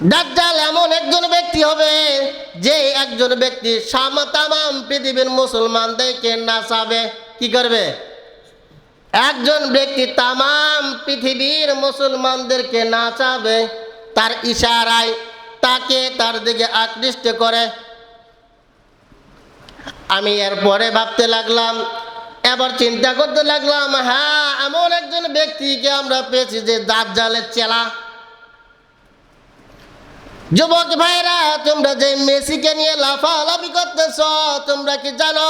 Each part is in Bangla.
দাজ্জাল এমন একজন ব্যক্তি হবে যে একজন ব্যক্তি তামাম পৃথিবীর মুসলমানদেরকে নাচাবে। কি করবে? একজন ব্যক্তি তামাম পৃথিবীর মুসলমানদেরকে নাচাবে, তার ইশারায় তাকে তার দিকে আকৃষ্ট করে। আমি এরপরে ভাবতে লাগলাম, এবার চিন্তা করতে লাগলাম, হ্যাঁ, এমন একজন ব্যক্তিকে আমরা পেয়েছি যে দাজ্জালের চেলা। যুবক ভাইরা, তোমরা যে মেসিকে নিয়ে লাফালাফি করতেছ, তোমরা কি জানো,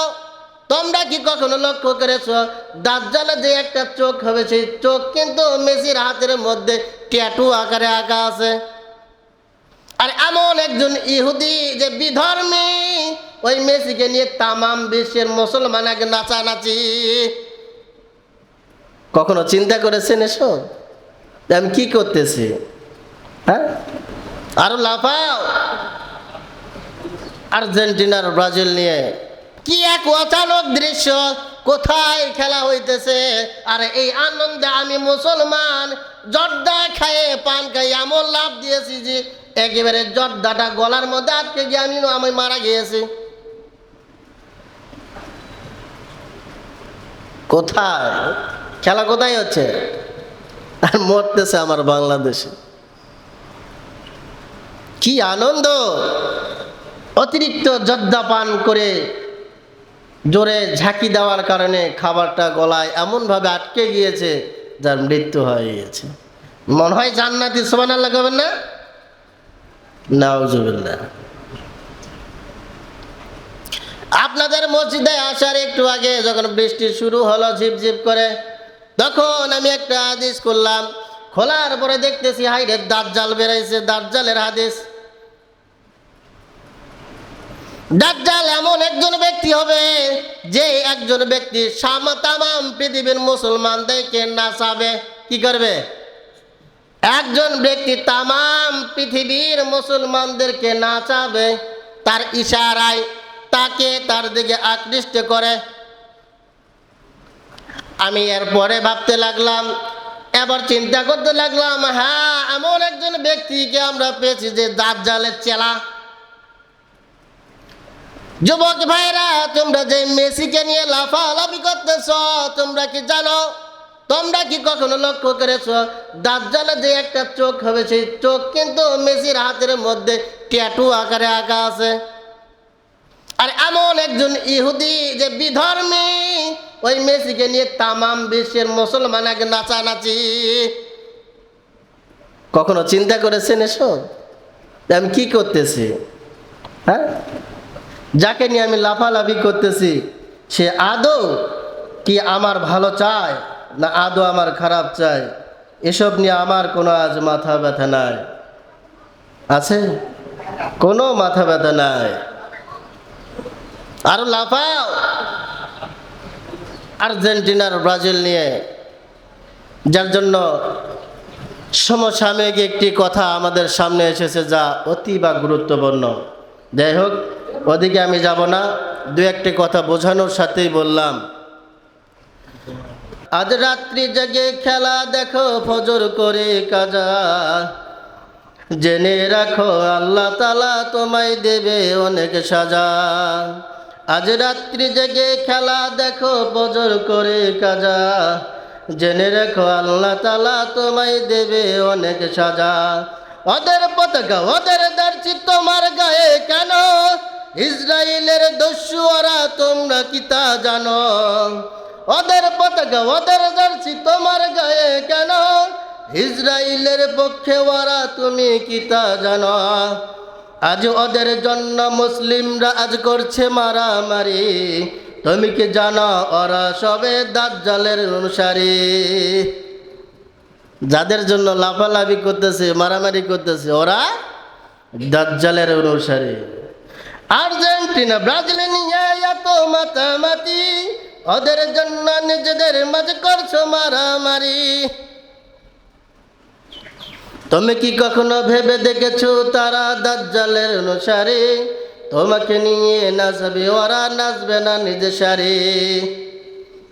তোমরা কি কখনো লক্ষ্য করেছো দাজ্জালের যে একটা চোখ হবে, সেই চোখ কিন্তু মেসির হাতের মধ্যে ট্যাটু আকারে আঁকা আছে। আর এমন একজন ইহুদি যে বিধর্মী, ওই মেসিকে নিয়ে তামাম বিশ্বের মুসলমান আগে নাচানাচি। কখনো চিন্তা করেছেন এসব? আমি কি করতেছি? হ্যাঁ, আরো লাফাও। আর্জেন্টিনার ব্রাজিল নিয়ে কি এক অচানক দৃশ্য, কোথায় খেলা হইতেছে, আর এই আনন্দে আমি মুসলমান জর্দা খায়ে পান খাই এমন লাভ দিয়েছি যে একেবারে জর্দাটা গলার মধ্যে আটকে গিয়ে আমি মারা গিয়েছি। কোথায় খেলা, কোথায় হচ্ছে, আর মরতেছে আমার বাংলাদেশে। কি আনন্দ! অতিরিক্ত জর্দা পান করে জোরে ঝাঁকি দেওয়ার কারণে খাবারটা গলায় এমনভাবে আটকে গিয়েছে যার মৃত্যু হয়ে গিয়েছে। মনে হয় জান্নাতি, সুবহানাল্লাহ করবেন না? নাউজুবিল্লাহ। আপনাদের মসজিদে আসার একটু আগে যখন বৃষ্টি শুরু হলো ঝিপঝিপ করে, তখন আমি একটা হাদিস করলাম, খোলার পরে দেখতেছি হাইরে দাজ্জাল বেরাইছে। দাজ্জালের হাদিস, দাজ্জাল এমন একজন ব্যক্তি হবে যে একজন ব্যক্তি তামাম পৃথিবীর মুসলমানদেরকে নাচাবে। কি করবে? একজন ব্যক্তি তামাম পৃথিবীর মুসলমানদেরকে নাচাবে, তার ইশারায় তাকে তার দিকে আকৃষ্ট করে। আমি এরপরে ভাবতে লাগলাম, এবার চিন্তা করতে লাগলাম, হ্যাঁ, এমন একজন ব্যক্তিকে আমরা পেয়েছি যে দাজ্জালের চেলা। যুবক ভাইরা, তোমরা যে মেসিকে নিয়ে লাফালাফি করতেছ, তোমরা কি জানো, তোমরা কি কখনো লক্ষ্য করেছো দাজ্জালের যে একটা চোখ হবে, সেই চোখ কিন্তু মেসির হাতের মধ্যে ট্যাটু আকারে আঁকা আছে। আর এমন একজন ইহুদি যে বিধর্মী, ওই মেসিকে নিয়ে তামাম বিশ্বের মুসলমান আগে নাচানাচি। কখনো চিন্তা করেছেন এসব? আমি কি করতেছি? হ্যাঁ, যাকে নিয়ে আমি লাফালাফি করতেছি, সে আদৌ কি আমার ভালো চায় না আদৌ আমার খারাপ চায়? এসব নিয়ে আমার কোনো আজ মাথা ব্যথা নাই। আছে? কোনো মাথা ব্যথা নাই। আরো লাফাও। আর্জেন্টিনার ব্রাজিল নিয়ে, যার জন্য সমসাময়িক একটি কথা আমাদের সামনে এসেছে যা অতি বা গুরুত্বপূর্ণ। যাই হোক, ওদিকে আমি যাব না, দু একটি কথা বোঝানোর সাথেই বললাম। আজ রাত্রি জেগে খেলা দেখো, ফজর করে কাজা, জেনে রাখো আল্লাহ তাআলা তোমায় দেবে অনেক সাজা। আজ রাত্রি জেগে খেলা দেখো, ফজর করে কাজা, জেনে রাখো আল্লাহ তাআলা তোমায় দেবে অনেক সাজা। ওদের পতাকা ওদের দাঁড়ছি তোমার গায়ে কেন, ইসরায়েলের দস্যু ওরা, তোমরা কি তা জানো? ওদের পতাকা ওদের দাঁড়ছি তোমার গায়ে কেন, ইসরায়েলের পক্ষে ওরা, তুমি কি তা জানো? আজ ওদের জন্য মুসলিমরা আজ করছে মারামারি, তুমি কি জানো ওরা সবে দাজ্জালের অনুসারী? যাদের জন্য লাফালাফি করতেছে, মারামারি করতেছে, ওরা দাজ্জালের অনুসারী। আর্জেন্টিনা ব্রাজিল নিয়ে এত মাতামাতি, ওদের জন্য নিজেদের মাঝে করছো মারামারি। তুমি কি কখনো ভেবে দেখেছো তারা দাজ্জালের অনুসারী? তোমাকে নিয়ে নাচবে, ওরা নাচবে না নিজের সারি।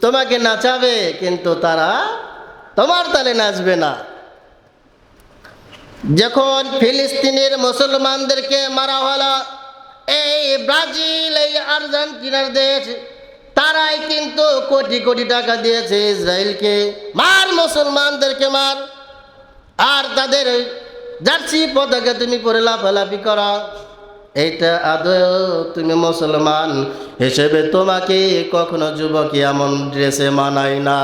তোমাকে নাচাবে কিন্তু তারা তোমার তালে নাচবে না। যখন ফিলিস্তিনের মুসলমানদেরকে মারা হলো, এই ব্রাজিল, এই আর্জেন্টিনার দেশ, তারাই কিন্তু কোটি কোটি টাকা দিয়েছে ইসরায়েলকে, মার মুসলমানদেরকে মার, আর তাদের জার্সি পতাকা তুমি পরে লাফালাফি করা। এইটা আদৌ তুমি মুসলমান হিসেবে তোমাকে কখনো যুবক এমন ড্রেসে মানায় না।